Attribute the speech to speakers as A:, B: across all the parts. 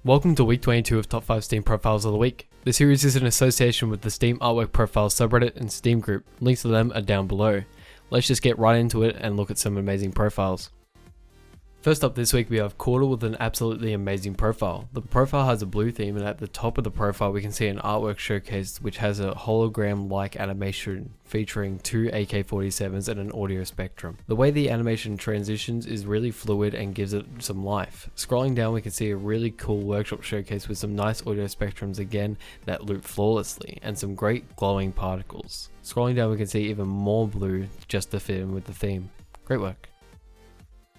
A: Welcome to week 22 of Top 5 Steam Profiles of the Week. The series is in association with the Steam Artwork Profiles subreddit and Steam group. Links to them are down below. Let's just get right into it and look at some amazing profiles. First up this week we have Kordal with an absolutely amazing profile. The profile has a blue theme, and at the top of the profile we can see an artwork showcase which has a hologram-like animation featuring two AK-47s and an audio spectrum. The way the animation transitions is really fluid and gives it some life. Scrolling down we can see a really cool workshop showcase with some nice audio spectrums again that loop flawlessly and some great glowing particles. Scrolling down we can see even more blue just to fit in with the theme. Great work.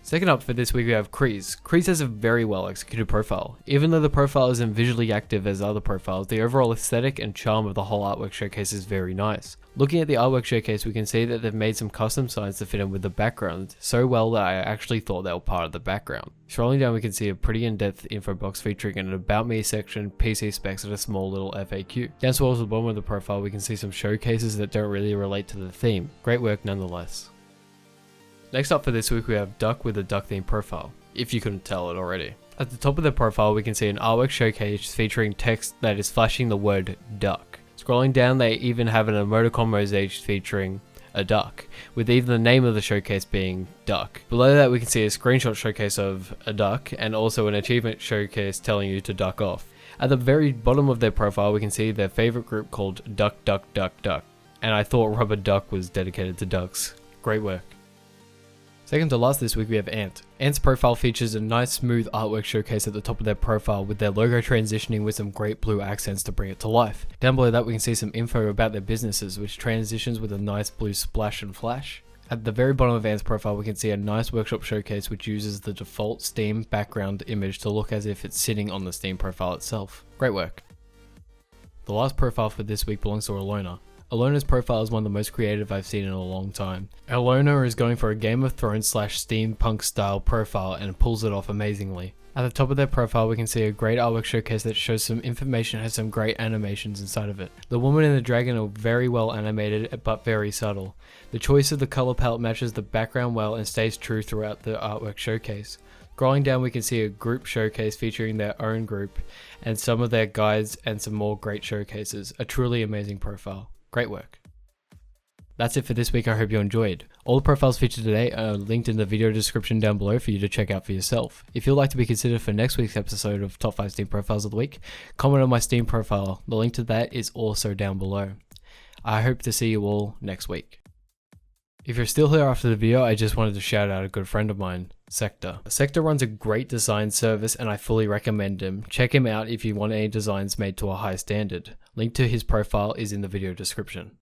A: Second up for this week we have Krieeez. Krieeez has a very well executed profile. Even though the profile isn't visually active as other profiles, the overall aesthetic and charm of the whole artwork showcase is very nice. Looking at the artwork showcase we can see that they've made some custom signs to fit in with the background, so well that I actually thought they were part of the background. Scrolling down we can see a pretty in-depth info box featuring an About Me section, PC specs and a small little FAQ. Down towards the bottom of the profile we can see some showcases that don't really relate to the theme. Great work nonetheless. Next up for this week we have Duck with a duck themed profile, if you couldn't tell it already. At the top of the profile we can see an artwork showcase featuring text that is flashing the word duck. Scrolling down they even have an emoticon mosaic featuring a duck, with even the name of the showcase being duck. Below that we can see a screenshot showcase of a duck and also an achievement showcase telling you to duck off. At the very bottom of their profile we can see their favorite group called Duck Duck Duck Duck, and I thought Rubber Duck was dedicated to ducks. Great work. Second to last this week we have Ant. Ant's profile features a nice smooth artwork showcase at the top of their profile with their logo transitioning with some great blue accents to bring it to life. Down below that we can see some info about their businesses which transitions with a nice blue splash and flash. At the very bottom of Ant's profile we can see a nice workshop showcase which uses the default Steam background image to look as if it's sitting on the Steam profile itself. Great work. The last profile for this week belongs to Erlona. Erlona's profile is one of the most creative I've seen in a long time. Erlona is going for a Game of Thrones / steampunk style profile and pulls it off amazingly. At the top of their profile we can see a great artwork showcase that shows some information and has some great animations inside of it. The woman and the dragon are very well animated but very subtle. The choice of the color palette matches the background well and stays true throughout the artwork showcase. Scrolling down we can see a group showcase featuring their own group and some of their guides and some more great showcases. A truly amazing profile. Great work. That's it for this week. I hope you enjoyed. All the profiles featured today are linked in the video description down below for you to check out for yourself. If you'd like to be considered for next week's episode of Top 5 Steam Profiles of the Week, comment on my Steam profile. The link to that is also down below. I hope to see you all next week. If you're still here after the video, I just wanted to shout out a good friend of mine, Sector. Sector runs a great design service and I fully recommend him. Check him out if you want any designs made to a high standard. Link to his profile is in the video description.